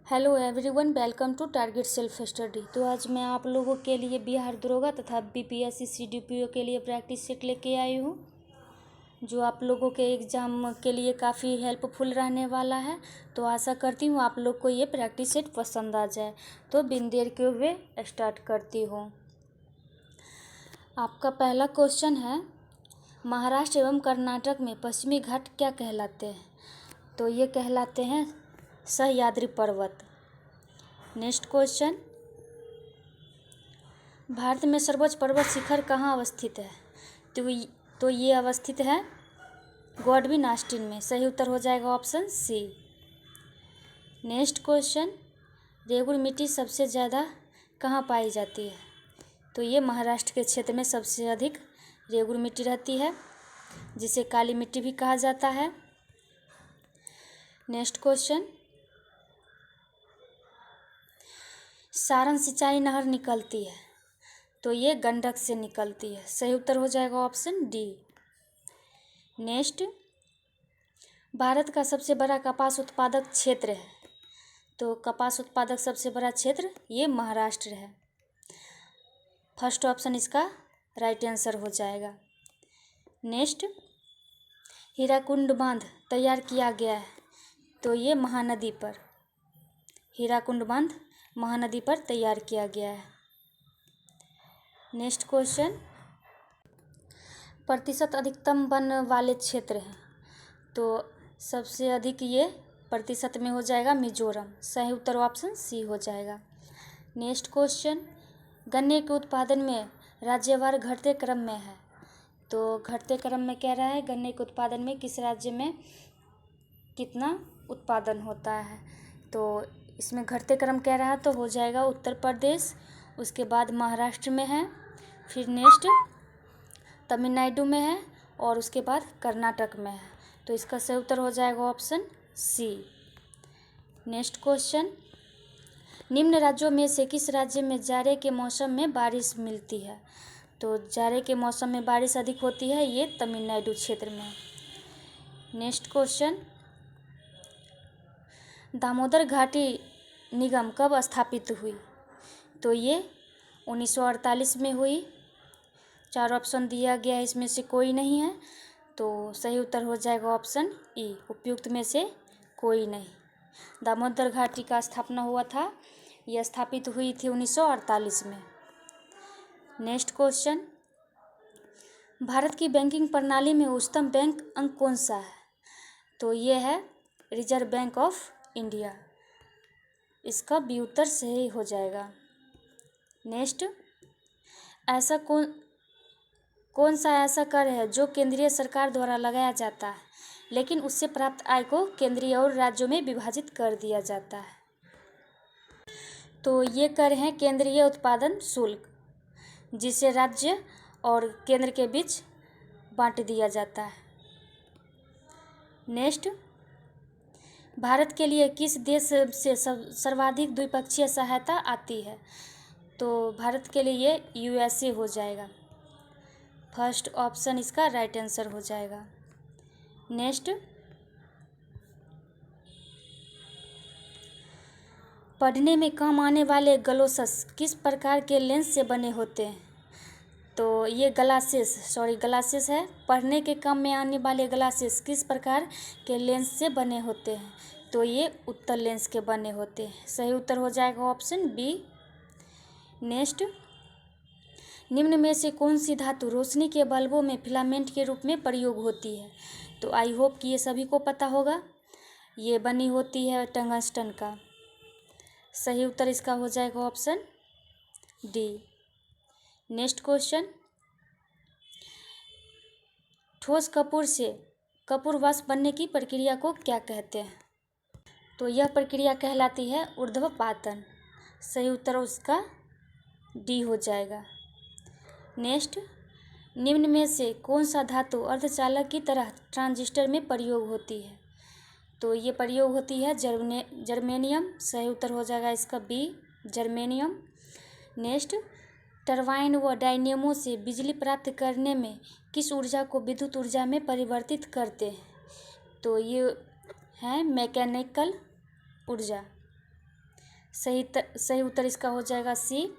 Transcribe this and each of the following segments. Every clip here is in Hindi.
Hello everyone, welcome to target self study. तो आज मैं आप लोगों के लिए बिहार दरोगा तथा बीपीएससी सीडीपीओ के लिए प्रैक्टिस सेट लेके आई हूँ, जो आप लोगों के एग्ज़ाम के लिए काफ़ी हेल्पफुल रहने वाला है। तो आशा करती हूँ आप लोग को ये प्रैक्टिस सेट पसंद आ जाए। तो बिन देर के हुए स्टार्ट करती हूँ। आपका पहला क्वेश्चन है, महाराष्ट्र एवं कर्नाटक में पश्चिमी घाट क्या कहलाते हैं? तो ये कहलाते हैं सह्याद्री पर्वत। नेक्स्ट क्वेश्चन, भारत में सर्वोच्च पर्वत शिखर कहाँ अवस्थित है? तो ये अवस्थित है गॉडविन ऑस्टिन में। सही उत्तर हो जाएगा ऑप्शन सी। नेक्स्ट क्वेश्चन, रेगुड़ मिट्टी सबसे ज़्यादा कहाँ पाई जाती है? तो ये महाराष्ट्र के क्षेत्र में सबसे अधिक रेगुड़ मिट्टी रहती है, जिसे काली मिट्टी भी कहा जाता है। नेक्स्ट क्वेश्चन, सारण सिंचाई नहर निकलती है? तो ये गंडक से निकलती है। सही उत्तर हो जाएगा ऑप्शन डी। नेक्स्ट, भारत का सबसे बड़ा कपास उत्पादक क्षेत्र है? तो कपास उत्पादक सबसे बड़ा क्षेत्र ये महाराष्ट्र है। फर्स्ट ऑप्शन इसका राइट आंसर हो जाएगा। नेक्स्ट, हीराकुंड बांध तैयार किया गया है? तो ये महानदी पर, हीराकुंड बांध महानदी पर तैयार किया गया है। नेक्स्ट क्वेश्चन, प्रतिशत अधिकतम वन वाले क्षेत्र हैं? तो सबसे अधिक ये प्रतिशत में हो जाएगा मिजोरम। सही उत्तर ऑप्शन सी हो जाएगा। नेक्स्ट क्वेश्चन, गन्ने के उत्पादन में राज्यवार घटते क्रम में है? तो घटते क्रम में कह रहा है गन्ने के उत्पादन में किस राज्य में कितना उत्पादन होता है। तो इसमें घटते क्रम कह रहा है तो हो जाएगा उत्तर प्रदेश, उसके बाद महाराष्ट्र में है, फिर नेक्स्ट तमिलनाडु में है और उसके बाद कर्नाटक में है। तो इसका सही उत्तर हो जाएगा ऑप्शन सी। नेक्स्ट क्वेश्चन, निम्न राज्यों में से किस राज्य में जाड़े के मौसम में बारिश मिलती है? तो जाड़े के मौसम में बारिश अधिक होती है ये तमिलनाडु क्षेत्र में। नेक्स्ट क्वेश्चन, दामोदर घाटी निगम कब स्थापित हुई? तो ये 1948 में हुई। 4 ऑप्शन दिया गया है, इसमें से कोई नहीं है, तो सही उत्तर हो जाएगा ऑप्शन ई, उपयुक्त में से कोई नहीं। दामोदर घाटी का स्थापना हुआ था, यह स्थापित हुई थी 1948 में। नेक्स्ट क्वेश्चन, भारत की बैंकिंग प्रणाली में उच्चतम बैंक अंक कौन सा है? तो ये है रिजर्व बैंक ऑफ इंडिया। इसका बी उत्तर सही हो जाएगा। नेक्स्ट, ऐसा कौन सा ऐसा कर है जो केंद्रीय सरकार द्वारा लगाया जाता है, लेकिन उससे प्राप्त आय को केंद्रीय और राज्यों में विभाजित कर दिया जाता है? तो ये कर है केंद्रीय उत्पादन शुल्क, जिसे राज्य और केंद्र के बीच बांट दिया जाता है। नेक्स्ट, भारत के लिए किस देश से सर्वाधिक द्विपक्षीय सहायता आती है? तो भारत के लिए यूएसए हो जाएगा। फर्स्ट ऑप्शन इसका राइट आंसर हो जाएगा। नेक्स्ट, पढ़ने में काम आने वाले ग्लासेस किस प्रकार के लेंस से बने होते हैं? तो ये ग्लासेस है। पढ़ने के काम में आने वाले ग्लासेस किस प्रकार के लेंस से बने होते हैं? तो ये उत्तल लेंस के बने होते हैं। सही उत्तर हो जाएगा ऑप्शन बी। नेक्स्ट, निम्न में से कौन सी धातु रोशनी के बल्बों में फिलामेंट के रूप में प्रयोग होती है? तो आई होप कि ये सभी को पता होगा। ये बनी होती है टंगस्टन का। सही उत्तर इसका हो जाएगा ऑप्शन डी। नेक्स्ट क्वेश्चन, ठोस कपूर से कपूर वाष्प बनने की प्रक्रिया को क्या कहते हैं? तो यह प्रक्रिया कहलाती है ऊर्ध्वपातन। सही उत्तर उसका डी हो जाएगा। नेक्स्ट, निम्न में से कौन सा धातु अर्धचालक की तरह ट्रांजिस्टर में प्रयोग होती है? तो ये प्रयोग होती है जर्मेनियम। सही उत्तर हो जाएगा इसका बी, जर्मेनियम। नेक्स्ट, टरबाइन व डायनेमो से बिजली प्राप्त करने में किस ऊर्जा को विद्युत ऊर्जा में परिवर्तित करते हैं? तो ये है मैकेनिकल ऊर्जा। सही उत्तर इसका हो जाएगा सी।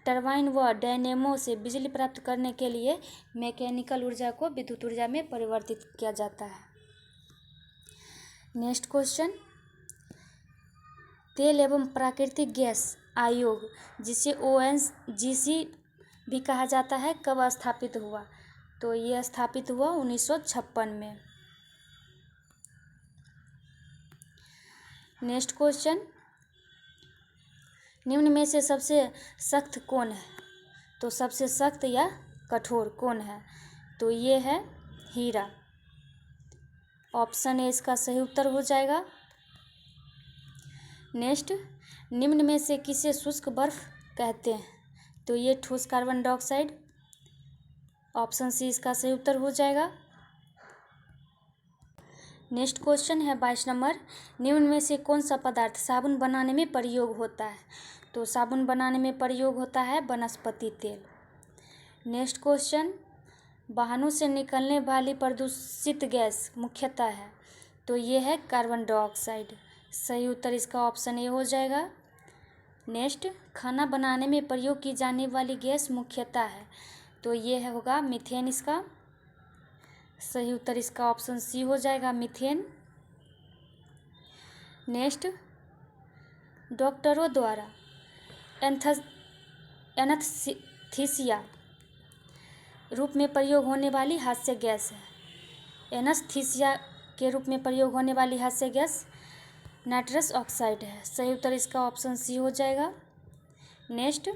टरबाइन व डायनेमो से बिजली प्राप्त करने के लिए मैकेनिकल ऊर्जा को विद्युत ऊर्जा में परिवर्तित किया जाता है। नेक्स्ट क्वेश्चन, तेल एवं प्राकृतिक गैस आयोग, जिसे ONGC भी कहा जाता है, कब स्थापित हुआ? तो ये स्थापित हुआ 1956 में। नेक्स्ट क्वेश्चन, निम्न में से सबसे सख्त कौन है? तो सबसे सख्त या कठोर कौन है? तो ये है हीरा। ऑप्शन ए इसका सही उत्तर हो जाएगा। नेक्स्ट, निम्न में से किसे शुष्क बर्फ कहते हैं? तो ये ठोस कार्बन डाइऑक्साइड। ऑप्शन सी इसका सही उत्तर हो जाएगा। नेक्स्ट क्वेश्चन है 22 नंबर, निम्न में से कौन सा पदार्थ साबुन बनाने में प्रयोग होता है? तो साबुन बनाने में प्रयोग होता है वनस्पति तेल। नेक्स्ट क्वेश्चन, वाहनों से निकलने वाली प्रदूषित गैस मुख्यतः है? तो ये है कार्बन डाइऑक्साइड। सही उत्तर इसका ऑप्शन ए हो जाएगा। नेक्स्ट, खाना बनाने में प्रयोग की जाने वाली गैस मुख्यतः है? तो ये होगा मीथेन इसका। सही उत्तर इसका ऑप्शन सी हो जाएगा, मीथेन। नेक्स्ट, डॉक्टरों द्वारा एनेस्थीसिया रूप में प्रयोग होने वाली हास्य गैस है। एनेस्थीसिया के रूप में प्रयोग होने वाली हास्य गैस नाइट्रस ऑक्साइड है। सही उत्तर इसका ऑप्शन सी हो जाएगा। नेक्स्ट,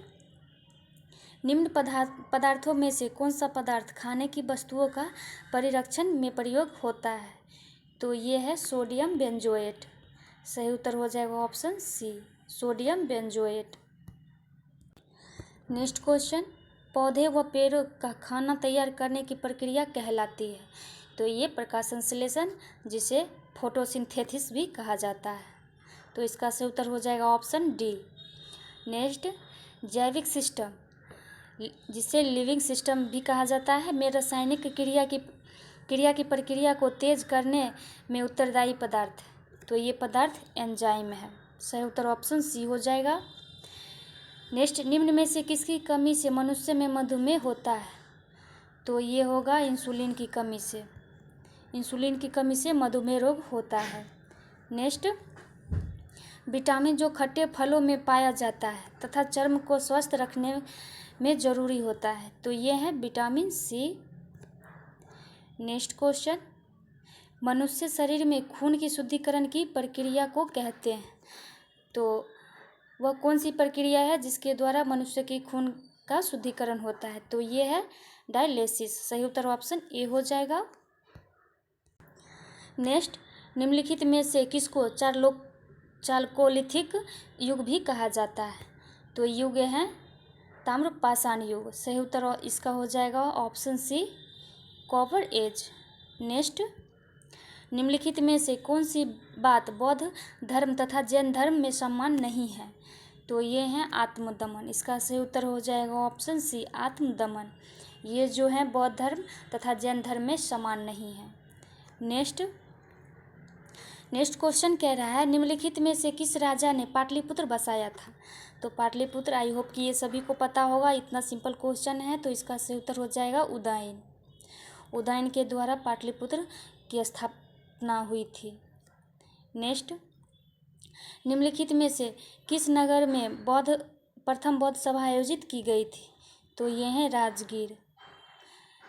निम्न पदार्थों में से कौन सा पदार्थ खाने की वस्तुओं का परिरक्षण में प्रयोग होता है? तो ये है सोडियम बेंजोएट। सही उत्तर हो जाएगा option C, sodium benzoate. Next question, पौधे व पेड़ों का खाना तैयार करने की प्रक्रिया कहलाती है? तो ये प्रकाश संश्लेषण, जिसे फोटोसिंथेसिस भी कहा जाता है। तो इसका सही उत्तर हो जाएगा ऑप्शन डी। नेक्स्ट, जैविक सिस्टम, जिसे लिविंग सिस्टम भी कहा जाता है, में रासायनिक क्रिया की प्रक्रिया को तेज करने में उत्तरदायी पदार्थ है। तो ये पदार्थ एंजाइम है। सही उत्तर ऑप्शन सी हो जाएगा। नेक्स्ट, निम्न में से किसकी कमी से मनुष्य में मधुमेह होता है? तो ये होगा इंसुलिन की कमी से। इंसुलिन की कमी से मधुमेह रोग होता है। नेक्स्ट, विटामिन जो खट्टे फलों में पाया जाता है तथा चर्म को स्वस्थ रखने में जरूरी होता है, तो ये है विटामिन सी। नेक्स्ट क्वेश्चन, मनुष्य शरीर में खून की शुद्धिकरण की प्रक्रिया को कहते हैं? तो वह कौन सी प्रक्रिया है जिसके द्वारा मनुष्य की खून का शुद्धिकरण होता है? तो ये है डायलिसिस। सही उत्तर ऑप्शन ए हो जाएगा। नेक्स्ट, निम्नलिखित में से किसको चालकोलिथिक युग भी कहा जाता है? तो युग है ताम्रपाषाण युग। सही उत्तर इसका हो जाएगा option C, copper age. Next, निम्नलिखित में से कौन सी बात बौद्ध धर्म तथा जैन धर्म में समान नहीं है? तो ये है आत्मदमन। इसका सही उत्तर हो जाएगा ऑप्शन सी, आत्मदमन। ये जो है बौद्ध धर्म तथा जैन धर्म में समान नहीं है। नेक्स्ट क्वेश्चन कह रहा है, निम्नलिखित में से किस राजा ने पाटलिपुत्र बसाया था? तो पाटलिपुत्र, आई होप कि ये सभी को पता होगा, इतना सिंपल क्वेश्चन है। तो इसका सही उत्तर हो जाएगा उदयन। उदयन के द्वारा पाटलिपुत्र की स्थापना हुई थी। नेक्स्ट, निम्नलिखित में से किस नगर में प्रथम बौद्ध सभा आयोजित की गई थी? तो ये है राजगीर।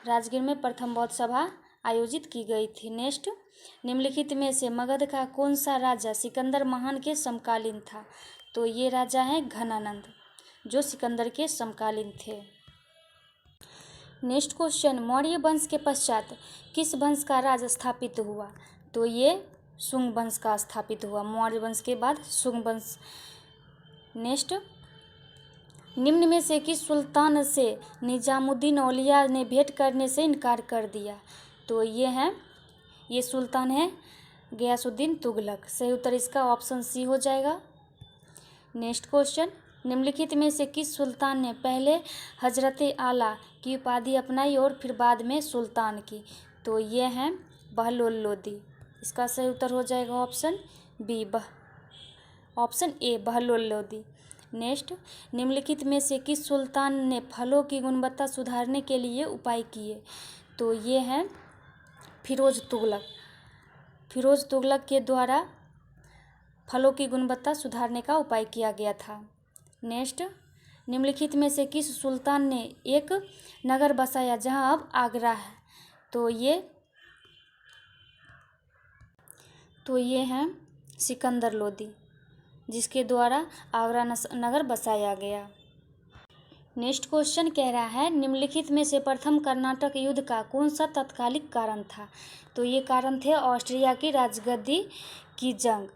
राजगीर में प्रथम बौद्ध सभा आयोजित की गई थी। नेक्स्ट, निम्नलिखित में से मगध का कौन सा राजा सिकंदर महान के समकालीन था? तो ये राजा है घनानंद, जो सिकंदर के समकालीन थे। नेक्स्ट क्वेश्चन, मौर्य वंश के पश्चात किस वंश का राज स्थापित हुआ? तो ये शुंग वंश का स्थापित हुआ। मौर्य वंश के बाद शुंग वंश। नेक्स्ट, निम्न में से किस सुल्तान से निजामुद्दीन औलिया ने भेंट करने से इनकार कर दिया? तो ये सुल्तान है गयासुद्दीन तुगलक। सही उत्तर इसका ऑप्शन सी हो जाएगा। नेक्स्ट क्वेश्चन, निम्नलिखित में से किस सुल्तान ने पहले हजरत आला की उपाधि अपनाई और फिर बाद में सुल्तान की? तो ये हैं बहलोल लोदी। इसका सही उत्तर हो जाएगा option B, option A Bahlol Lodi. Next, निम्नलिखित में से किस सुल्तान ने फलों की गुणवत्ता सुधारने के लिए उपाय किए? तो ये हैं फिरोज तुगलक। फिरोज तुगलक के द्वारा फलों की गुणवत्ता सुधारने का उपाय किया गया था। नेक्स्ट, निम्नलिखित में से किस सुल्तान ने एक नगर बसाया जहां अब आगरा है? तो ये हैं सिकंदर लोदी, जिसके द्वारा आगरा नगर बसाया गया। नेक्स्ट क्वेश्चन कह रहा है, निम्नलिखित में से प्रथम कर्नाटक युद्ध का कौन सा तत्कालिक कारण था? तो ये कारण थे ऑस्ट्रिया की राजगद्दी की जंग।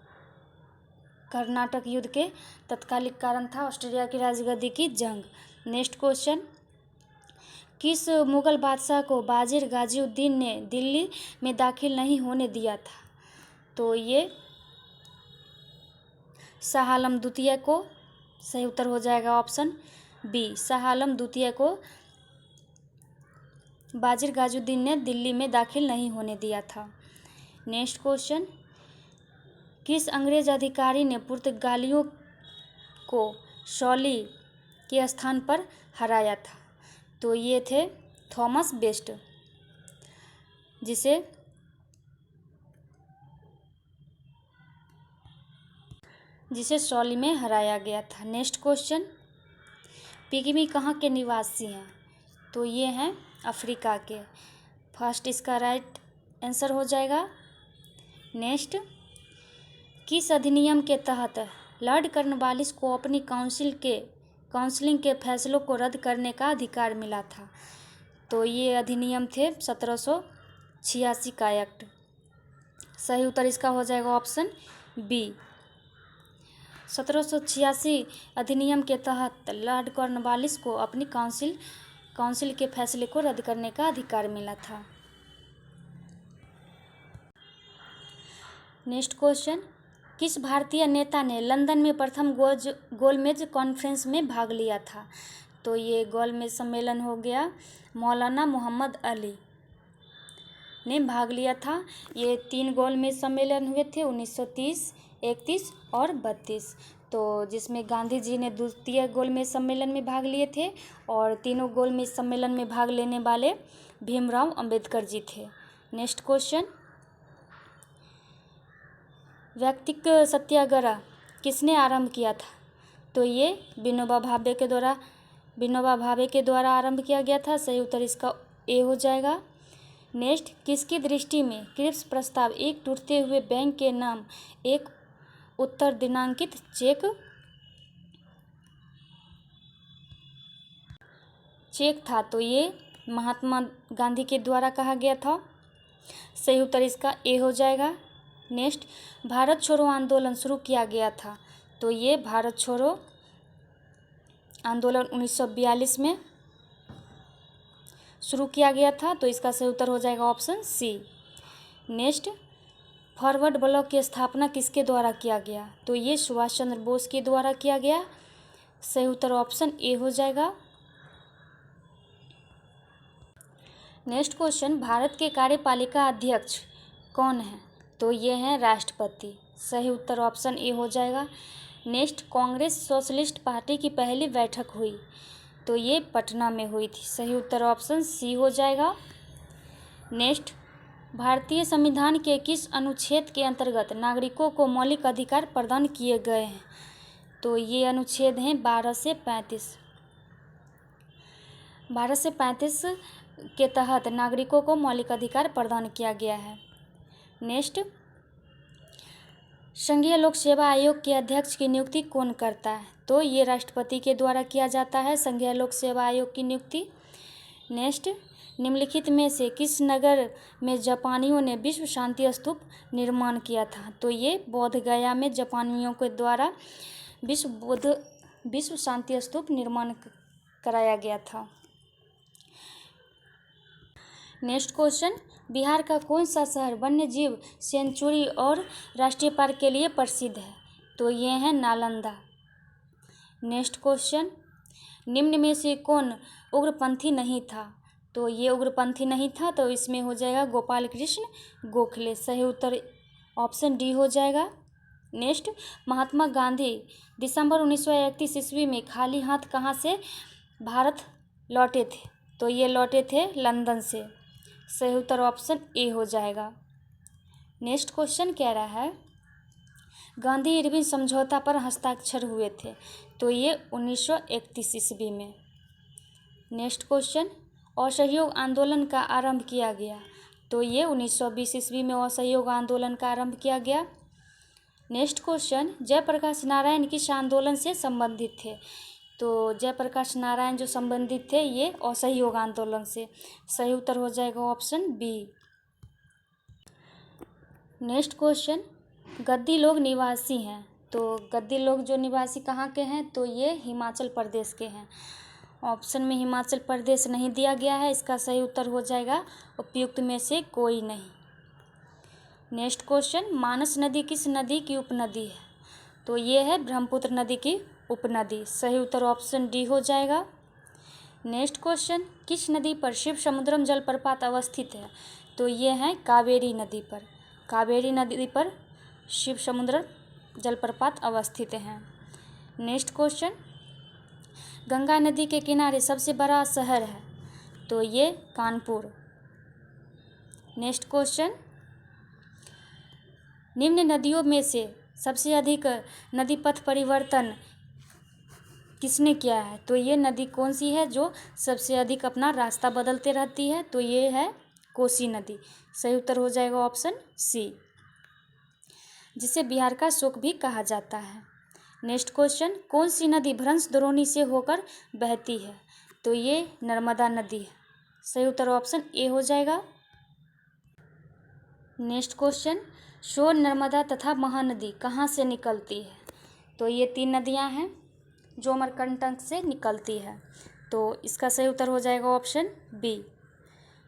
कर्नाटक युद्ध के तत्कालिक कारण था ऑस्ट्रिया की राजगद्दी की जंग। नेक्स्ट क्वेश्चन, किस मुगल बादशाह को बाजिर गाजिउद्दीन ने दिल्ली में दाखिल नहीं होने दिया था? तो ये शाह आलम द्वितीय को। सही उत्तर हो जाएगा ऑप्शन बी, शाह आलम द्वितीय को बाजिर गाजिउद्दीन ने दिल्ली में दाखिल नहीं होने दिया था। नेक्स्ट क्वेश्चन, किस अंग्रेज अधिकारी ने पुर्तगालियों को शॉली के स्थान पर हराया था? तो ये थे थॉमस बेस्ट, जिसे शॉली में हराया गया था। नेक्स्ट क्वेश्चन, पिग्मी कहाँ के निवासी हैं? तो ये हैं अफ्रीका के। फर्स्ट इसका राइट आंसर हो जाएगा। नेक्स्ट, किस अधिनियम के तहत लॉर्ड कॉर्नवालिस को अपनी काउंसिलिंग के फैसलों को रद्द करने का अधिकार मिला था? तो ये अधिनियम थे 1786 का एक्ट। सही उत्तर इसका हो जाएगा ऑप्शन बी। 1786 अधिनियम के तहत लॉर्ड कॉर्नवालिस को अपनी काउंसिल के फैसले को रद्द करने का अधिकार मिला था। नेक्स्ट क्वेश्चन, किस भारतीय नेता ने लंदन में प्रथम गोलमेज कॉन्फ्रेंस में भाग लिया था? तो ये गोलमेज सम्मेलन हो गया, मौलाना मोहम्मद अली ने भाग लिया था। ये 3 गोलमेज सम्मेलन हुए थे 1930, 31 और 32। तो जिसमें गांधी जी ने द्वितीय गोलमेज सम्मेलन में भाग लिए थे और तीनों गोलमेज सम्मेलन में भाग लेने वाले भीमराव अंबेडकर जी थे। नेक्स्ट क्वेश्चन, व्यक्तिक सत्याग्रह किसने आरंभ किया था? तो ये विनोबा भावे के द्वारा आरंभ किया गया था। सही उत्तर इसका ए हो जाएगा। नेक्स्ट, किसकी दृष्टि में क्रिप्स प्रस्ताव एक टूटते हुए बैंक के नाम एक उत्तर दिनांकित चेक था? तो ये महात्मा गांधी के द्वारा कहा गया था। सही उत्तर इसका ए हो जाएगा। नेक्स्ट, भारत छोड़ो आंदोलन शुरू किया गया था? तो ये भारत छोड़ो आंदोलन 1942 में शुरू किया गया था। तो इसका सही उत्तर हो जाएगा option C. Next, Forward Bloc की स्थापना किसके द्वारा किया गया? तो ये सुभाष चंद्र बोस के द्वारा किया गया। सही उत्तर ऑप्शन ए हो जाएगा। नेक्स्ट क्वेश्चन, भारत के कार्यपालिका अध्यक्ष कौन है? तो ये हैं राष्ट्रपति। सही उत्तर ऑप्शन ए हो जाएगा। नेक्स्ट, कांग्रेस सोशलिस्ट पार्टी की पहली बैठक हुई? तो ये पटना में हुई थी। सही उत्तर ऑप्शन सी हो जाएगा। नेक्स्ट, भारतीय संविधान के किस अनुच्छेद के अंतर्गत नागरिकों को मौलिक अधिकार प्रदान किए गए हैं? तो ये अनुच्छेद हैं 12 से 35। 12 से 35 के तहत नागरिकों को मौलिक अधिकार प्रदान किया गया है। नेक्स्ट, संघीय लोक सेवा आयोग के अध्यक्ष की नियुक्ति कौन करता है? तो ये राष्ट्रपति के द्वारा किया जाता है संघीय लोक सेवा आयोग की नियुक्ति। नेक्स्ट, निम्नलिखित में से किस नगर में जापानियों ने विश्व शांति स्तूप निर्माण किया था? तो ये बोध गया में जापानियों के द्वारा विश्व शांति स्तूप निर्माण कराया गया था। नेक्स्ट क्वेश्चन, बिहार का कौन सा शहर वन्य जीव सेंचुरी और राष्ट्रीय पार्क के लिए प्रसिद्ध है? तो ये है नालंदा। नेक्स्ट क्वेश्चन, निम्न में से कौन उग्रपंथी नहीं था? तो ये उग्रपंथी नहीं था, तो इसमें हो जाएगा गोपाल कृष्ण गोखले। सही उत्तर ऑप्शन डी हो जाएगा। नेक्स्ट, महात्मा गांधी दिसंबर 1931 ईस्वी में खाली हाथ कहाँ से भारत लौटे थे? तो ये लौटे थे लंदन से। सही उत्तर ऑप्शन ए हो जाएगा। नेक्स्ट क्वेश्चन कह रहा है गांधी इरविन समझौता पर हस्ताक्षर हुए थे? तो ये 1931 ईस्वी में। नेक्स्ट क्वेश्चन, असहयोग आंदोलन का आरंभ किया गया? तो ये 1920 ईस्वी में असहयोग आंदोलन का आरंभ किया गया। नेक्स्ट क्वेश्चन, जयप्रकाश नारायण किस आंदोलन से संबंधित थे? तो जयप्रकाश नारायण जो संबंधित थे ये असहयोग आंदोलन से। सही उत्तर हो जाएगा ऑप्शन बी। नेक्स्ट क्वेश्चन, गद्दी लोग निवासी हैं? तो गद्दी लोग जो निवासी कहाँ के हैं? तो ये हिमाचल प्रदेश के हैं। ऑप्शन में हिमाचल प्रदेश नहीं दिया गया है, इसका सही उत्तर हो जाएगा उपयुक्त में से कोई नहीं। नेक्स्ट क्वेश्चन, मानस नदी किस नदी की उपनदी है? तो ये है ब्रह्मपुत्र नदी की उपनदी। सही उत्तर ऑप्शन डी हो जाएगा। नेक्स्ट क्वेश्चन, किस नदी पर शिव समुद्रम जलप्रपात अवस्थित है? तो ये है कावेरी नदी पर। कावेरी नदी पर शिव समुद्र जलप्रपात अवस्थित हैं। नेक्स्ट क्वेश्चन, गंगा नदी के किनारे सबसे बड़ा शहर है? तो ये कानपुर। नेक्स्ट क्वेश्चन, निम्न नदियों में से सबसे अधिक नदी पथ परिवर्तन किसने किया है? तो ये नदी कौन सी है जो सबसे अधिक अपना रास्ता बदलते रहती है? तो ये है कोसी नदी। सही उत्तर हो जाएगा ऑप्शन सी, जिसे बिहार का शोक भी कहा जाता है। नेक्स्ट क्वेश्चन, कौन सी नदी भ्रंश द्रोणी से होकर बहती है? तो ये नर्मदा नदी है। सही उत्तर ऑप्शन ए हो जाएगा। नेक्स्ट क्वेश्चन, सोन, नर्मदा तथा महानदी कहाँ से निकलती है? तो ये 3 नदियाँ हैं जो अमरकंटक से निकलती है। तो इसका सही उत्तर हो जाएगा ऑप्शन बी,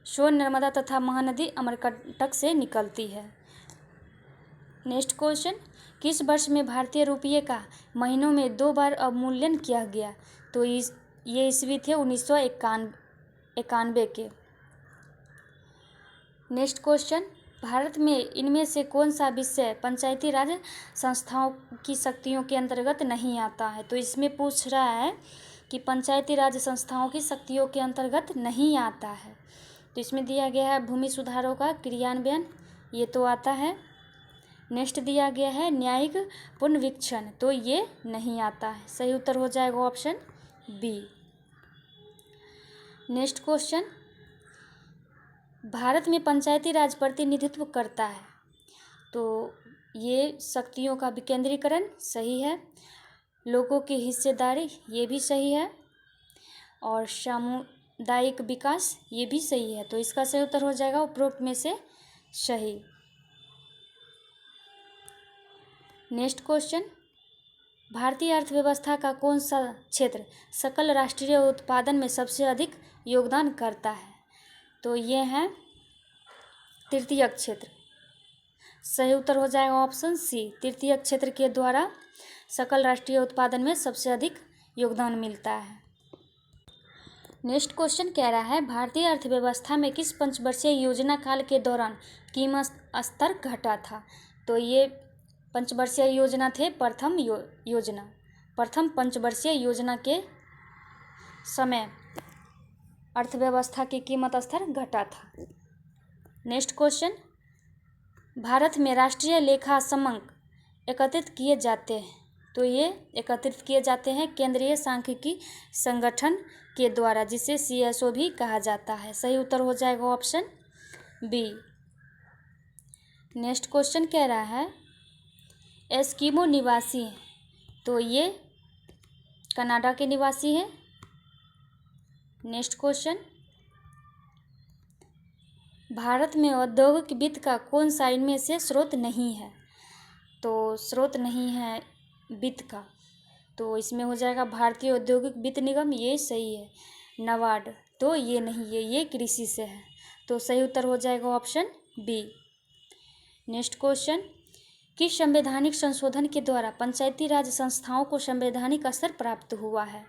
सोन, नर्मदा तथा महानदी अमरकंटक से निकलती है। नेक्स्ट क्वेश्चन, किस वर्ष में भारतीय रुपये का महीनों में 2 बार अवमूल्यन किया गया? तो ये ईस्वी थे 1991 के। नेक्स्ट क्वेश्चन, भारत में इनमें से कौन सा विषय पंचायती राज संस्थाओं की शक्तियों के अंतर्गत नहीं आता है? तो इसमें पूछ रहा है कि पंचायती राज संस्थाओं की शक्तियों के अंतर्गत नहीं आता है। तो इसमें दिया गया है भूमि सुधारों का क्रियान्वयन, ये तो आता है। नेक्स्ट दिया गया है न्यायिक पुनर्वीक्षण, तो ये नहीं आता है। सही उत्तर हो जाएगा option B. Next question, Bharat में पंचायती राज प्रतिनिधित्व करता है? तो ये शक्तियों का विकेंद्रीकरण सही है, लोगों की हिस्सेदारी ये भी सही है, और सामुदायिक विकास ये भी सही है। तो इसका सही उत्तर हो जाएगा उपरोक्त में से सही। नेक्स्ट क्वेश्चन, भारतीय अर्थव्यवस्था का कौन सा क्षेत्र सकल राष्ट्रीय उत्पादन में सबसे अधिक योगदान करता है? तो ये है तृतीयक क्षेत्र। सही उत्तर हो जाएगा ऑप्शन सी, तृतीयक क्षेत्र के द्वारा सकल राष्ट्रीय उत्पादन में सबसे अधिक योगदान मिलता है। नेक्स्ट क्वेश्चन कह रहा है भारतीय अर्थव्यवस्था में किस पंचवर्षीय योजना काल के दौरान कीमत स्तर घटा था? तो ये पंचवर्षीय योजना थे प्रथम पंचवर्षीय योजना के समय अर्थव्यवस्था की कीमत स्तर घटा था। नेक्स्ट क्वेश्चन, भारत में राष्ट्रीय लेखा समंक एकत्रित किए जाते हैं? तो ये एकत्रित किए जाते हैं केंद्रीय सांख्यिकी संगठन के द्वारा, जिसे CSO भी कहा जाता है। सही उत्तर हो जाएगा ऑप्शन बी। नेक्स्ट क्वेश्चन कह रहा है एस्किमो निवासी हैं? तो ये कनाडा के निवासी हैं। नेक्स्ट क्वेश्चन, भारत में औद्योगिक वित्त का कौन सा इनमें से स्रोत नहीं है? तो स्रोत नहीं है वित्त का, तो इसमें हो जाएगा भारतीय औद्योगिक वित्त निगम, ये सही है। नाबार्ड, तो ये नहीं है, ये कृषि से है। तो सही उत्तर हो जाएगा ऑप्शन बी। नेक्स्ट क्वेश्चन, किस संवैधानिक संशोधन के द्वारा पंचायती राज संस्थाओं को संवैधानिक स्तर प्राप्त हुआ है?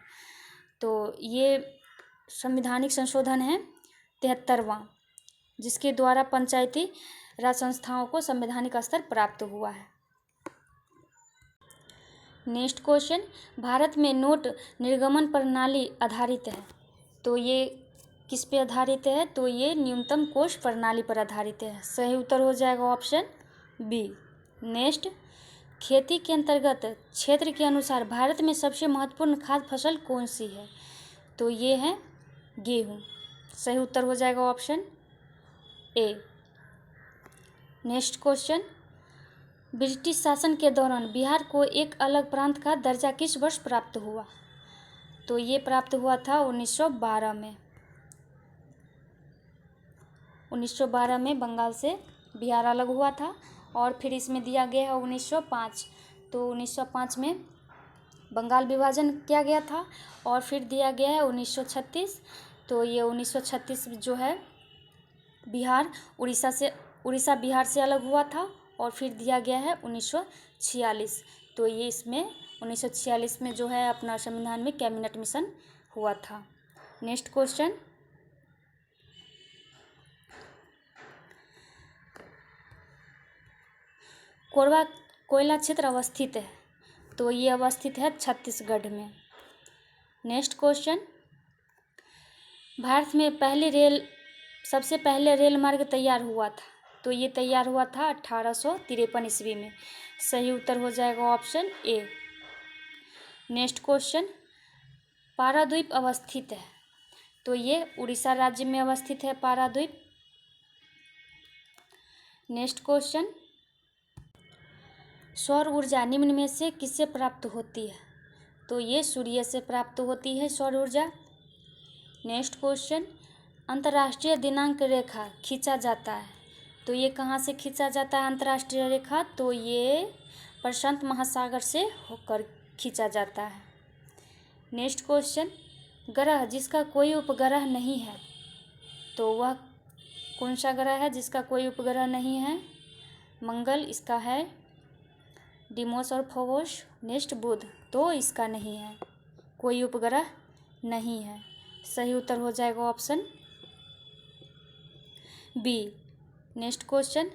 तो ये संवैधानिक संशोधन है 73वां, जिसके द्वारा पंचायती राज संस्थाओं को संवैधानिक स्तर प्राप्त हुआ है। नेक्स्ट क्वेश्चन, भारत में नोट निर्गमन प्रणाली आधारित है, तो ये किस पे आधारित है? तो ये न्यूनतम कोष प्रणाली पर आधारित है। सही उत्तर हो जाएगा ऑप्शन बी। नेक्स्ट, खेती के अंतर्गत क्षेत्र के अनुसार भारत में सबसे महत्वपूर्ण खाद्य फसल कौन सी है? तो ये है गेहूँ। सही उत्तर हो जाएगा option A. Next question, British शासन के दौरान बिहार को एक अलग प्रांत का दर्जा किस वर्ष प्राप्त हुआ? तो ये प्राप्त हुआ था 1912 में। 1912 में बंगाल से बिहार अलग हुआ था और फिर इसमें दिया गया है 1905। तो 1905 में बंगाल विभाजन किया गया था और फिर दिया गया है 1936। तो ये 1936 जो है उड़ीसा बिहार से अलग हुआ था और फिर दिया गया है 1946। तो ये इसमें 1946 में जो है अपना संविधान में कैबिनेट मिशन हुआ था। नेक्स्ट क्वेश्चन, कोरबा कोयला क्षेत्र अवस्थित है, तो ये अवस्थित है छत्तीसगढ़ में। नेक्स्ट क्वेश्चन, भारत में सबसे पहले रेल मार्ग तैयार हुआ था, तो ये तैयार हुआ था 1853 ईस्वी में। सही उत्तर हो जाएगा option A. Next question, Paradip अवस्थित है, तो ये उड़ीसा राज्य में अवस्थित है पाराद्वीप। नेक्स्ट क्वेश्चन, सौर ऊर्जा निम्न में से किससे प्राप्त होती है? तो ये सूर्य से प्राप्त होती है सौर ऊर्जा। नेक्स्ट क्वेश्चन, अंतर्राष्ट्रीय दिनांक रेखा खींचा जाता है, तो ये कहाँ से खींचा जाता है अंतर्राष्ट्रीय रेखा? तो ये प्रशांत महासागर से होकर खींचा जाता है। नेक्स्ट क्वेश्चन, ग्रह जिसका कोई उपग्रह नहीं है, तो वह कौन सा ग्रह है जिसका कोई उपग्रह नहीं है? मंगल इसका है, डिमोस और फोबोस। नेक्स्ट बुध, तो इसका नहीं है, कोई उपग्रह नहीं है। सही उत्तर हो जाएगा ऑप्शन बी। नेक्स्ट क्वेश्चन,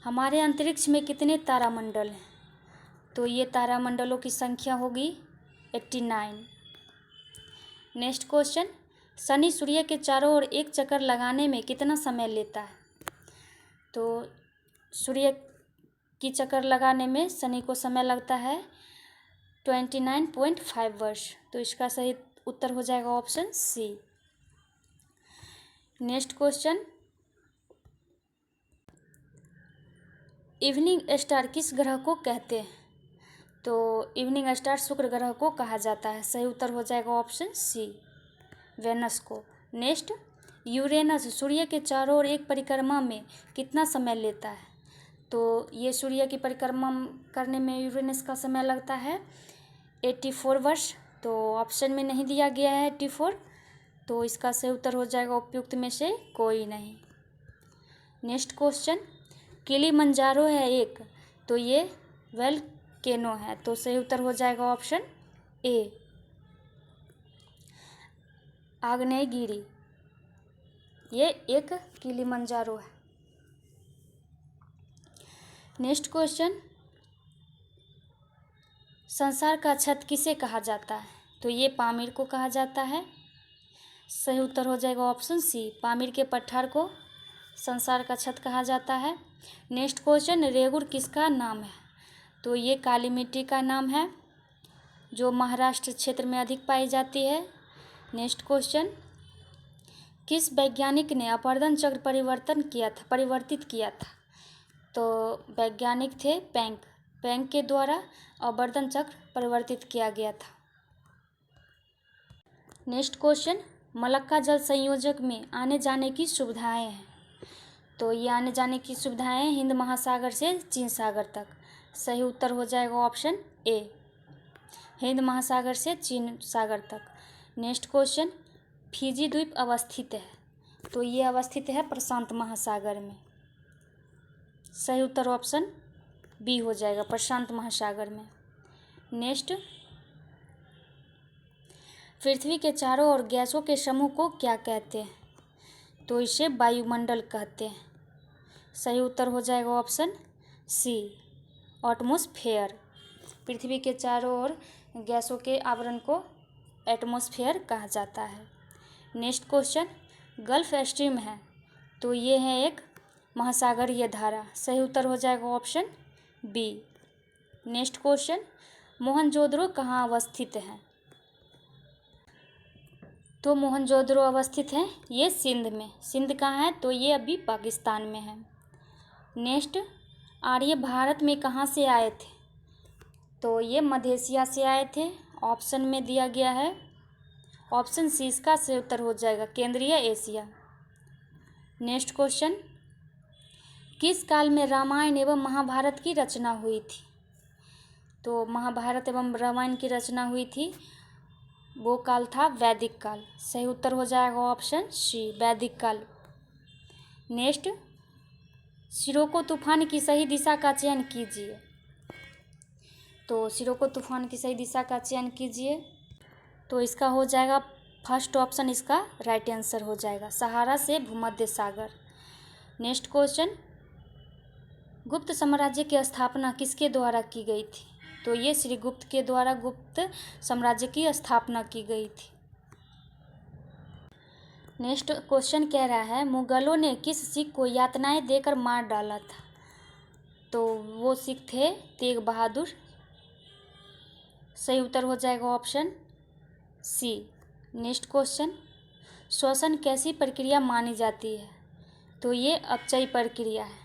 हमारे अंतरिक्ष में कितने तारामंडल हैं? तो ये तारामंडलों की संख्या होगी 89। नेक्स्ट क्वेश्चन, शनि सूर्य के चारों ओर एक चक्कर लगाने में कितना समय लेता है? तो सूर्य की चक्कर लगाने में शनि को समय लगता है 29.5 वर्ष। तो इसका सही उत्तर हो जाएगा option C. Next question, evening star किस ग्रह को कहते हैं? तो इवनिंग स्टार शुक्र ग्रह को कहा जाता है। सही उत्तर हो जाएगा ऑप्शन सी, वेनस को। नेक्स्ट, यूरेनस सूर्य के चारों ओर एक परिक्रमा में कितना समय लेता है? तो ये सूर्य की परिक्रमा करने में यूरेनस का समय लगता है 84 वर्ष। तो ऑप्शन में नहीं दिया गया है 84, तो इसका सही उत्तर हो जाएगा उपयुक्त में से कोई नहीं। नेक्स्ट क्वेश्चन, किलिमंजारो है एक, तो ये वोल्केनो है। तो सही उत्तर हो जाएगा ऑप्शन ए, आग्नेयगिरी, ये एक किलिमंजारो है। नेक्स्ट क्वेश्चन, संसार का छत किसे कहा जाता है? तो ये पामीर को कहा जाता है। सही उत्तर हो जाएगा ऑप्शन सी, पामीर के पठार को संसार का छत कहा जाता है। नेक्स्ट क्वेश्चन, रेगुर किसका नाम है? तो ये काली मिट्टी का नाम है जो महाराष्ट्र क्षेत्र में अधिक पाई जाती है। नेक्स्ट क्वेश्चन, किस वैज्ञानिक ने अपवर्तन चक्र परिवर्तित किया था? तो वैज्ञानिक थे प्लैंक के द्वारा अपवर्तन चक्र परिवर्तित किया गया था। नेक्स्ट क्वेश्चन, मलक्का जल संयोजक में आने जाने की सुविधाएं हैं, तो ये आने जाने की सुविधाएं हिंद महासागर से चीन सागर तक। सही उत्तर हो जाएगा ऑप्शन ए, हिंद महासागर से चीन सागर तक। नेक्स्ट क्वेश्चन, फिजी द्वीप अवस्थित है, तो ये अवस्थित है प्रशांत महासागर में। सही उत्तर ऑप्शन बी हो जाएगा, प्रशांत महासागर में। नेक्स्ट, पृथ्वी के चारों ओर गैसों के समूह को क्या कहते हैं? तो इसे वायुमंडल कहते हैं। सही उत्तर हो जाएगा ऑप्शन सी, एटमॉस्फेयर। पृथ्वी के चारों ओर गैसों के आवरण को एटमॉस्फेयर कहा जाता है। नेक्स्ट क्वेश्चन, गल्फ स्ट्रीम है तो ये है एक महासागरीय धारा। सही उत्तर हो जाएगा option B. Next question, Mohenjodaro कहाँ अवस्थित है? तो मोहनजोदड़ो अवस्थित है ये सिंध में। सिंध कहाँ है? तो ये अभी पाकिस्तान में है। नेक्स्ट, आर्य भारत में कहाँ से आए थे? तो ये मध्य एशिया से आए थे। ऑप्शन में दिया गया है ऑप्शन सी, इसका सही उत्तर हो जाएगा केंद्रीय एशिया। नेक्स्ट क्वेश्चन, किस काल में रामायण एवं महाभारत की रचना हुई थी? तो महाभारत एवं रामायण की रचना हुई थी, वो काल था वैदिक काल। सही उत्तर हो जाएगा ऑप्शन सी, वैदिक काल। नेक्स्ट, सिरोको तूफान की सही दिशा का चयन कीजिए। तो सिरोको तूफान की सही दिशा का चयन कीजिए। तो इसका हो जाएगा फर्स्ट ऑप्शन, इसका राइट आंसर हो जाएगा, सहारा से भूमध्य सागर। नेक्स्ट क्वेश्चन, गुप्त साम्राज्य की स्थापना किसके द्वारा की गई थी? तो ये श्री गुप्त के द्वारा गुप्त साम्राज्य की स्थापना की गई थी। नेक्स्ट क्वेश्चन कह रहा है, मुगलों ने किस सिख को यातनाएं देकर मार डाला था? तो वो सिख थे तेग बहादुर। सही उत्तर हो जाएगा ऑप्शन सी। नेक्स्ट क्वेश्चन, श्वसन कैसी प्रक्रिया मानी जाती है? तो ये अपचयी प्रक्रिया है।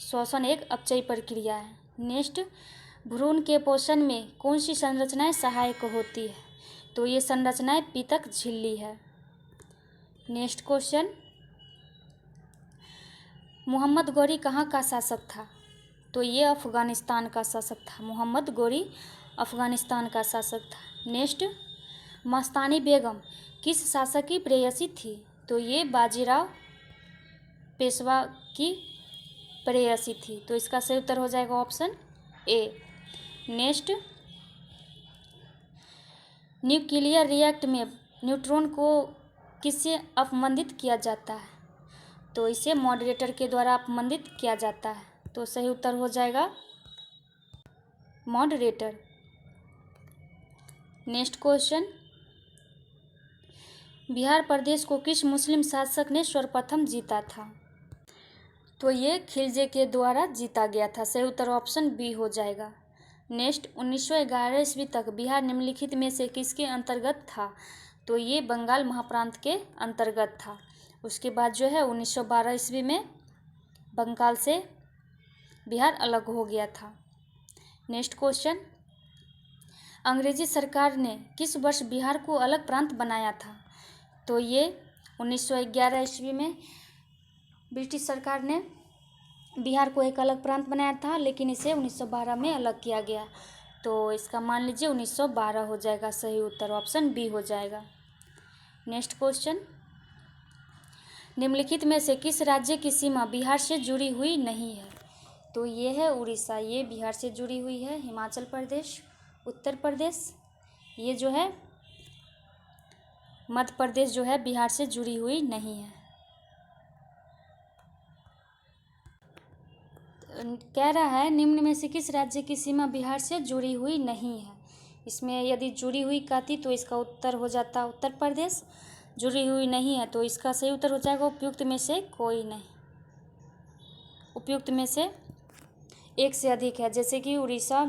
श्वसन एक अपचयी प्रक्रिया है। नेक्स्ट, भ्रूण के पोषण में कौन सी संरचनाएं सहायक होती है? तो ये संरचनाएं पीतक झिल्ली है। नेक्स्ट क्वेश्चन, मोहम्मद गौरी कहाँ का शासक था? तो ये अफगानिस्तान का शासक था। मोहम्मद गौरी अफगानिस्तान का शासक था। नेक्स्ट, मस्तानी बेगम किस शासक की प्रेयसी थी? तो ये बाजीराव पेशवा की प्रेयसी थी। तो इसका सही उत्तर हो जाएगा option A. Next, nuclear react में न्यूट्रॉन को किससे अपमंदित किया जाता है? तो इसे मॉडरेटर के द्वारा अपमंदित किया जाता है। तो सही उत्तर हो जाएगा मॉडरेटर। नेक्स्ट क्वेश्चन, बिहार प्रदेश को किस मुस्लिम शासक ने सर्वप्रथम जीता था? तो ये खिलजे के द्वारा जीता गया था। सही उत्तर ऑप्शन बी हो जाएगा। नेक्स्ट, 1911 ईस्वी तक बिहार निम्नलिखित में से किसके अंतर्गत था? तो ये बंगाल महाप्रांत के अंतर्गत था। उसके बाद जो है 1912 ईस्वी में बंगाल से बिहार अलग हो गया था। नेक्स्ट क्वेश्चन, अंग्रेजी सरकार ने किस वर्ष बिहार को अलग प्रांत बनाया था? तो ये 1911 ईस्वी में ब्रिटिश सरकार ने बिहार को एक अलग प्रांत बनाया था, लेकिन इसे 1912 में अलग किया गया। तो इसका मान लीजिए 1912 हो जाएगा। सही उत्तर ऑप्शन बी हो जाएगा। नेक्स्ट क्वेश्चन, निम्नलिखित में से किस राज्य की सीमा बिहार से जुड़ी हुई नहीं है? तो ये है उड़ीसा, ये बिहार से जुड़ी हुई है। हिमाचल प्रदेश, उत्तर प्रदेश, ये जो है मध्य प्रदेश जो है बिहार से जुड़ी हुई नहीं है। कह रहा है निम्न में से किस राज्य की सीमा बिहार से जुड़ी हुई नहीं है? इसमें यदि जुड़ी हुई कहती तो इसका उत्तर हो जाता उत्तर प्रदेश। जुड़ी हुई नहीं है तो इसका सही उत्तर हो जाएगा उपयुक्त में से कोई नहीं। उपयुक्त में से एक से अधिक है, जैसे कि उड़ीसा,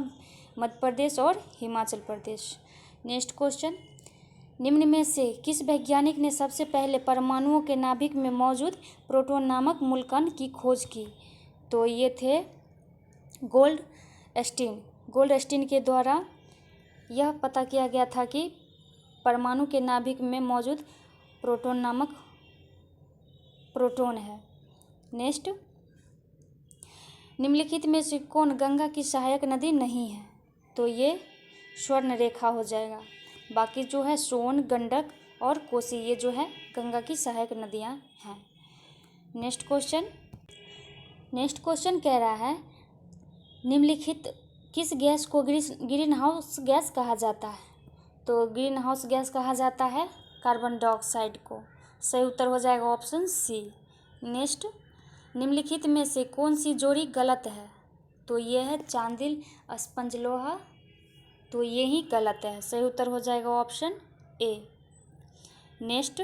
मध्य प्रदेश और हिमाचल प्रदेश। नेक्स्ट क्वेश्चन, निम्न में से किस वैज्ञानिक ने सबसे पहले परमाणुओं के नाभिक में मौजूद प्रोटॉन नामक मूलकण की खोज की? तो ये थे गोल्डस्टीन। गोल्डस्टीन के द्वारा यह पता किया गया था कि परमाणु के नाभिक में मौजूद प्रोटॉन नामक प्रोटॉन है। नेक्स्ट, निम्नलिखित में से कौन गंगा की सहायक नदी नहीं है? तो ये स्वर्ण रेखा हो जाएगा। बाकी जो है सोन, गंडक और कोसी, ये जो है गंगा की सहायक नदियाँ हैं। नेक्स्ट क्वेश्चन कह रहा है निम्नलिखित किस गैस को ग्रीन हाउस गैस कहा जाता है? तो ग्रीन हाउस गैस कहा जाता है कार्बन डाइऑक्साइड को। सही उत्तर हो जाएगा ऑप्शन सी। नेक्स्ट, निम्नलिखित में से कौन सी जोड़ी गलत है? तो ये है चांदिल स्पंज लोहा, तो ये ही गलत है। सही उत्तर हो जाएगा ऑप्शन ए। नेक्स्ट,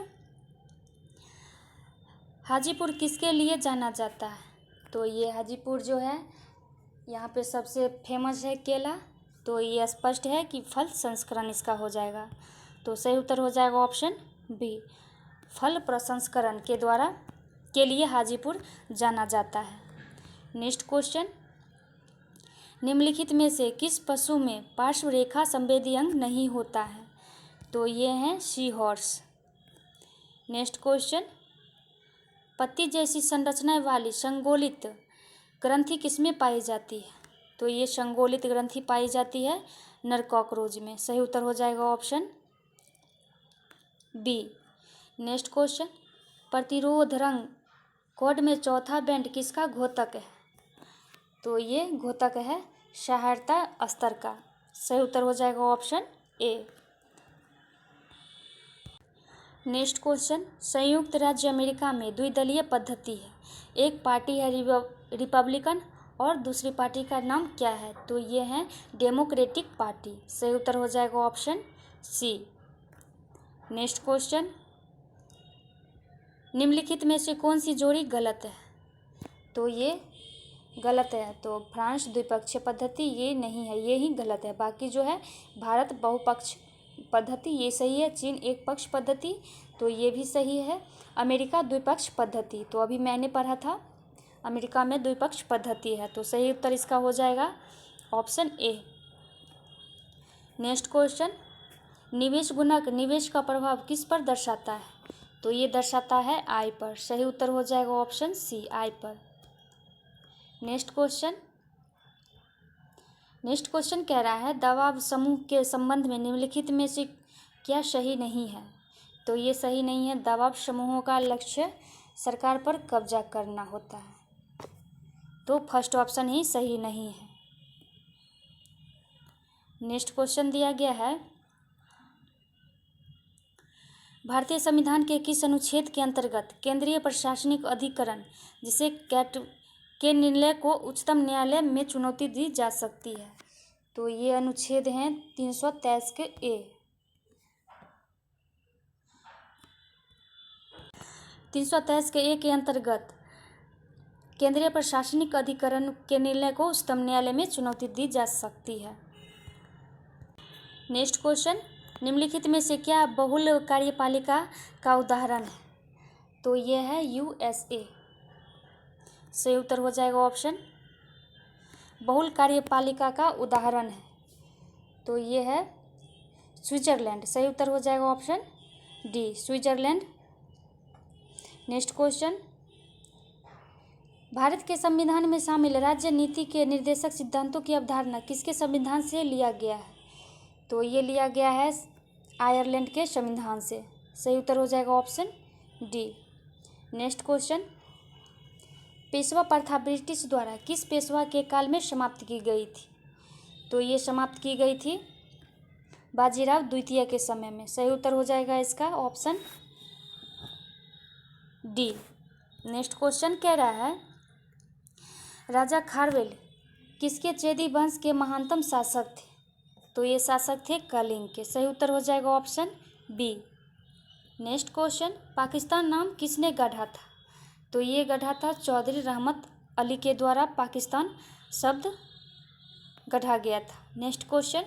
हाजीपुर किसके लिए जाना जाता है? तो ये हाजीपुर जो है यहाँ पे सबसे फेमस है केला, तो ये स्पष्ट है कि फल संस्करण इसका हो जाएगा। तो सही उत्तर हो जाएगा ऑप्शन बी, फल प्रसंस्करण के लिए हाजीपुर जाना जाता है। नेक्स्ट क्वेश्चन, निम्नलिखित में से किस पशु में पार्श्व रेखा संवेदी अंग नहीं होता है? तो ये हैं सी हॉर्स। नेक्स्ट क्वेश्चन, पत्ती जैसी संरचना वाली संगोलित ग्रंथि किसमें पाई जाती है? तो ये संगोलित ग्रंथि पाई जाती है नर कॉकरोच में। सही उत्तर हो जाएगा ऑप्शन बी। नेक्स्ट क्वेश्चन, प्रतिरोध रंग कोड में चौथा बैंड किसका घोतक है? तो ये घोतक है सहायता स्तर का। सही उत्तर हो जाएगा ऑप्शन ए। नेक्स्ट क्वेश्चन, संयुक्त राज्य अमेरिका में द्विदलीय पद्धति है, एक पार्टी है रिपब्लिकन और दूसरी पार्टी का नाम क्या है? तो ये है डेमोक्रेटिक पार्टी। सही उत्तर हो जाएगा ऑप्शन सी। नेक्स्ट क्वेश्चन, निम्नलिखित में से कौन सी जोड़ी गलत है? तो ये गलत है, तो फ्रांस द्विपक्षीय पद्धति ये नहीं है, ये ही गलत है। बाकी जो है भारत बहुपक्ष पद्धति ये सही है, चीन एक पक्ष पद्धति तो ये भी सही है, अमेरिका द्विपक्ष पद्धति तो अभी मैंने पढ़ा था अमेरिका में द्विपक्ष पद्धति है, तो सही उत्तर इसका हो जाएगा ऑप्शन ए। नेक्स्ट क्वेश्चन, निवेश गुणक निवेश का प्रभाव किस पर दर्शाता है? तो ये दर्शाता है आय पर। सही उत्तर हो जाएगा ऑप्शन सी, आय पर। नेक्स्ट क्वेश्चन कह रहा है दबाव समूह के संबंध में निम्नलिखित में से क्या सही नहीं है? तो ये सही नहीं है, दबाव समूहों का लक्ष्य सरकार पर कब्जा करना होता है, तो फर्स्ट ऑप्शन ही सही नहीं है। नेक्स्ट क्वेश्चन दिया गया है, भारतीय संविधान के किस अनुच्छेद के अंतर्गत केंद्रीय प्रशासनिक अधिकरण जिसे कैट के निर्णय को उच्चतम न्यायालय में चुनौती दी जा सकती है? तो ये अनुच्छेद हैं 323 के ए। 323 के ए के अंतर्गत केंद्रीय प्रशासनिक अधिकरण के निर्णय को उच्चतम न्यायालय में चुनौती दी जा सकती है। नेक्स्ट क्वेश्चन, निम्नलिखित में से क्या बहुल कार्यपालिका का उदाहरण है? तो ये है यूएसए। सही उत्तर हो जाएगा ऑप्शन, बहुल कार्यपालिका का उदाहरण है तो ये है स्विट्जरलैंड। सही उत्तर हो जाएगा option D, Switzerland. Next question, Bharat के संविधान में शामिल राज्य नीति के निर्देशक सिद्धांतों की अवधारणा किसके संविधान से लिया गया है? तो ये लिया गया है आयरलैंड के संविधान से। सही उत्तर हो जाएगा option D. Next question, Peshwa प्रथा ब्रिटिश द्वारा किस पेशवा के काल में समाप्त की गई थी? तो ये समाप्त की गई थी बाजीराव द्वितीय के समय में। सही उत्तर हो जाएगा इसका ऑप्शन डी। नेक्स्ट क्वेश्चन कह रहा है राजा खारवेल किसके चेदी वंश के महानतम शासक थे? तो ये शासक थे कलिंग के। सही उत्तर हो जाएगा option B. Next question, Pakistan नाम किसने गढ़ा था? तो ये गढ़ा था चौधरी रहमत अली के द्वारा पाकिस्तान शब्द गढ़ा गया था। नेक्स्ट क्वेश्चन,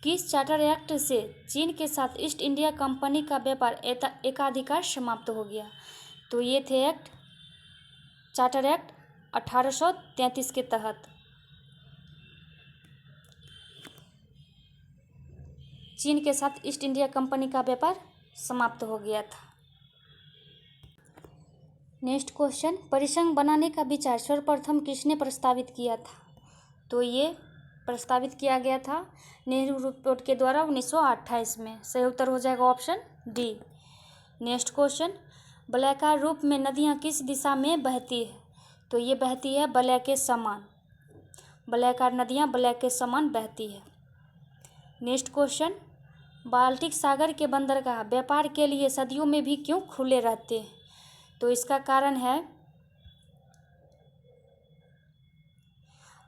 किस चार्टर एक्ट से चीन के साथ ईस्ट इंडिया कंपनी का व्यापार एकाधिकार समाप्त हो गया? तो ये थे एक्ट चार्टर एक्ट 1833 के तहत। चीन के साथ ईस्ट इंडिया कंपनी का व्यापार समाप्त हो गया था। नेक्स्ट क्वेश्चन, परिसंघ बनाने का विचार सर्वप्रथम किसने प्रस्तावित किया था? तो ये प्रस्तावित किया गया था नेहरू रिपोर्ट के द्वारा 1928 में। सही उत्तर हो जाएगा ऑप्शन डी। नेक्स्ट क्वेश्चन, वलयाकार रूप में नदियाँ किस दिशा में बहती है? तो ये बहती है वलय के समान, वलयाकार नदियाँ वलय के समान बहती है। नेक्स्ट क्वेश्चन, बाल्टिक सागर के बंदरगाह व्यापार के लिए सदियों में भी क्यों खुले रहते हैं? तो इसका कारण है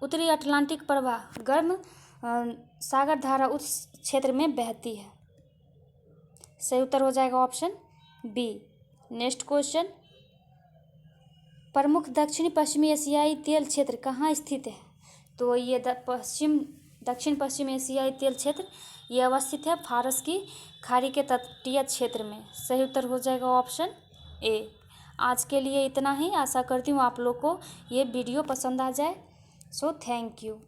उत्तरी अटलांटिक प्रवाह गर्म सागर धारा उस क्षेत्र में बहती है। सही उत्तर हो जाएगा ऑप्शन बी। नेक्स्ट क्वेश्चन, प्रमुख दक्षिण पश्चिमी एशियाई तेल क्षेत्र कहाँ स्थित है? तो ये दक्षिण पश्चिम एशियाई तेल क्षेत्र ये अवस्थित है फारस की खाड़ी के तटीय क्षेत्र में। सही उत्तर हो जाएगा ऑप्शन ए। आज के लिए इतना ही। आशा करती हूँ आप लोग को ये वीडियो पसंद आ जाए। So thank you.